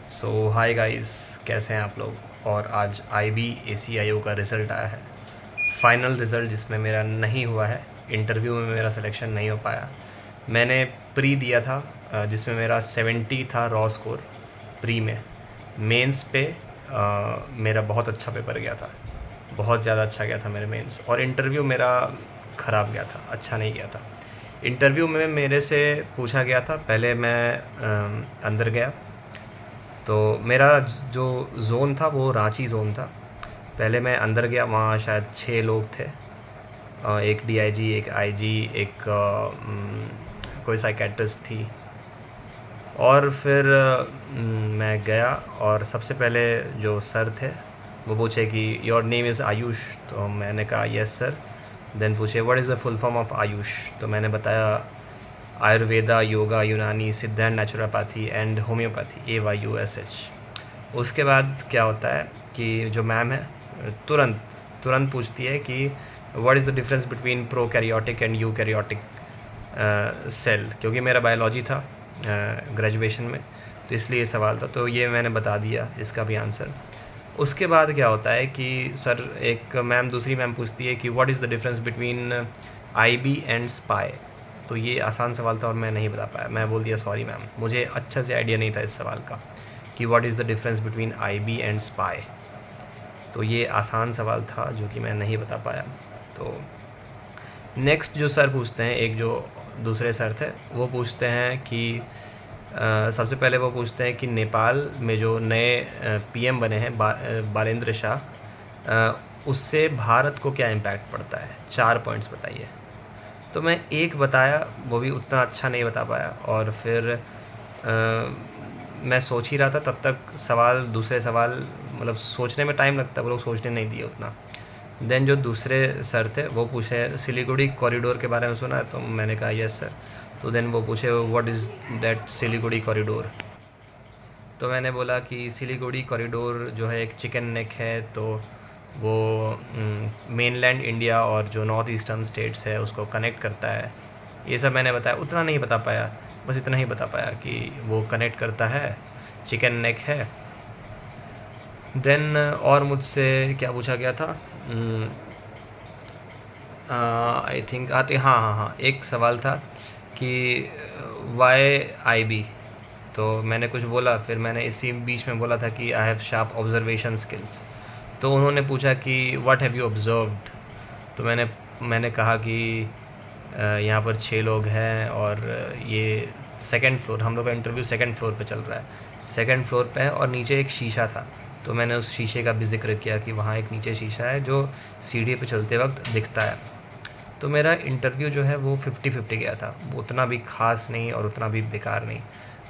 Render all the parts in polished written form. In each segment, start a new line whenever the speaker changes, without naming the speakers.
सो hi guys, कैसे हैं आप लोग। और आज IB ACIO का रिज़ल्ट आया है, फाइनल रिज़ल्ट जिसमें मेरा नहीं हुआ है। इंटरव्यू में मेरा सिलेक्शन नहीं हो पाया। मैंने प्री दिया था जिसमें मेरा 70 था रॉ स्कोर प्री में। मेंस पे मेरा बहुत अच्छा पेपर गया था, बहुत ज़्यादा अच्छा गया था मेरे मेंस। और इंटरव्यू मेरा ख़राब गया था, अच्छा नहीं गया था। इंटरव्यू में मेरे से पूछा गया था, पहले मैं अंदर गया तो मेरा जो ज़ोन था वो रांची ज़ोन था। पहले मैं अंदर गया, वहाँ शायद 6 लोग थे, एक DIG, एक IG, एक कोई साइकेट्रिस्ट थी। और फिर मैं गया और सबसे पहले जो सर थे वो पूछे कि योर नेम इज़ आयुष, तो मैंने कहा यस सर। देन पूछे what is the full form of Ayush, तो मैंने बताया आयुर्वेदा, योगा, यूनानी, सिद्ध and naturopathy and homeopathy, AYUSH। उसके बाद क्या होता है कि जो मैम है तुरंत पूछती है कि what is the difference between prokaryotic and eukaryotic cell, क्योंकि मेरा बायोलॉजी था ग्रेजुएशन में, तो इसलिए सवाल था। तो ये मैंने बता दिया इसका भी आंसर। उसके बाद क्या होता है कि सर दूसरी मैम पूछती है कि what is the difference between IB and spy. तो ये आसान सवाल था और मैं नहीं बता पाया। मैं बोल दिया सॉरी मैम, मुझे अच्छा से आइडिया नहीं था इस सवाल का कि what is the difference between IB and spy. तो ये आसान सवाल था जो कि मैं नहीं बता पाया। तो नेक्स्ट जो सर पूछते हैं, एक जो दूसरे सर थे वो पूछते हैं कि सबसे पहले वो पूछते हैं कि नेपाल में जो नए PM बने हैं बालेंद्र शाह, उससे भारत को क्या इम्पैक्ट पड़ता है, 4 पॉइंट्स बताइए। तो मैं एक बताया, वो भी उतना अच्छा नहीं बता पाया। और फिर मैं सोच ही रहा था तब तक दूसरे सवाल मतलब सोचने में टाइम लगता है, वो लोग सोचने नहीं दिए उतना। देन जो दूसरे सर थे वो पूछे सिलीगुड़ी कॉरिडोर के बारे में सुना है, तो मैंने कहा यस सर। तो देन वो पूछे what is that Siliguri corridor. तो मैंने बोला कि सिलीगुड़ी कॉरिडोर जो है एक चिकन नेक है, तो वो मेनलैंड इंडिया और जो नॉर्थ ईस्टर्न स्टेट्स है उसको कनेक्ट करता है। ये सब मैंने बताया, उतना नहीं बता पाया, बस इतना ही बता पाया कि वो कनेक्ट करता है, चिकन नेक है। देन और मुझसे क्या पूछा गया था, आई थिंक हाँ, एक सवाल था कि वाई IB। तो मैंने कुछ बोला, फिर मैंने इसी बीच में बोला था कि I have sharp observation skills. तो उन्होंने पूछा कि व्हाट हैव यू ऑब्जर्व्ड। तो मैंने कहा कि यहाँ पर 6 लोग हैं और ये सेकंड फ्लोर, हम लोग का इंटरव्यू सेकंड फ्लोर पे चल रहा है, सेकंड फ्लोर पे है और नीचे एक शीशा था। तो मैंने उस शीशे का भी जिक्र किया कि वहाँ एक नीचे शीशा है जो सीढ़ी पे चलते वक्त दिखता है। तो मेरा इंटरव्यू जो है वो 50-50 गया था, उतना भी ख़ास नहीं और उतना भी बेकार नहीं,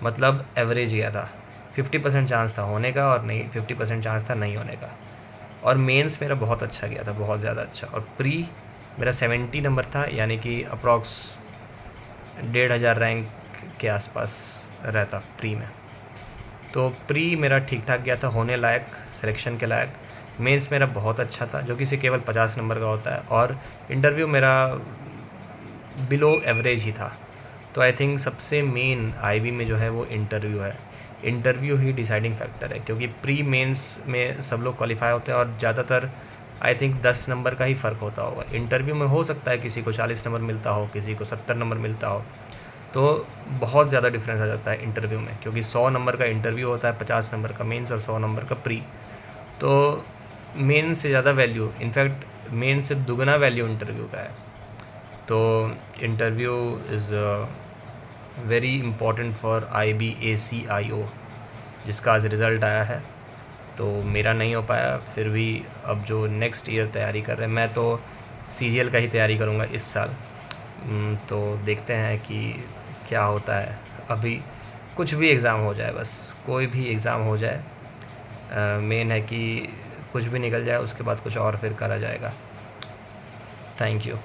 मतलब एवरेज गया था। 50% चांस था होने का और नहीं 50% चांस था नहीं होने का। और मेंस मेरा बहुत अच्छा गया था, बहुत ज़्यादा अच्छा। और प्री मेरा 70 नंबर था, यानी कि अप्रॉक्स 1500 रैंक के आसपास रहता प्री में। तो प्री मेरा ठीक ठाक गया था, होने लायक, सिलेक्शन के लायक। मेंस मेरा बहुत अच्छा था जो कि से केवल 50 नंबर का होता है। और इंटरव्यू मेरा बिलो एवरेज ही था। तो आई थिंक सबसे मेन IB में जो है वो इंटरव्यू है। इंटरव्यू ही डिसाइडिंग फैक्टर है, क्योंकि प्री मेंस में सब लोग क्वालिफाई होते हैं और ज़्यादातर आई थिंक 10 नंबर का ही फ़र्क होता होगा। इंटरव्यू में हो सकता है किसी को 40 नंबर मिलता हो, किसी को 70 नंबर मिलता हो, तो बहुत ज़्यादा डिफरेंस आ जाता है इंटरव्यू में, क्योंकि 100 नंबर का इंटरव्यू होता है, 50 नंबर का मेंस और 100 नंबर का प्री। तो मेन से ज़्यादा वैल्यू, इनफैक्ट मेन से दुगना वैल्यू इंटरव्यू का है। तो interview is very important for IB ACIO, जिसका आज रिज़ल्ट आया है। तो मेरा नहीं हो पाया, फिर भी अब जो नेक्स्ट ईयर तैयारी कर रहे हैं, मैं तो CGL का ही तैयारी करूँगा इस साल। तो देखते हैं कि क्या होता है। अभी कुछ भी एग्ज़ाम हो जाए, बस कोई भी एग्ज़ाम हो जाए, मेन है कि कुछ भी निकल जाए, उसके बाद कुछ और फिर करा जाएगा। Thank you.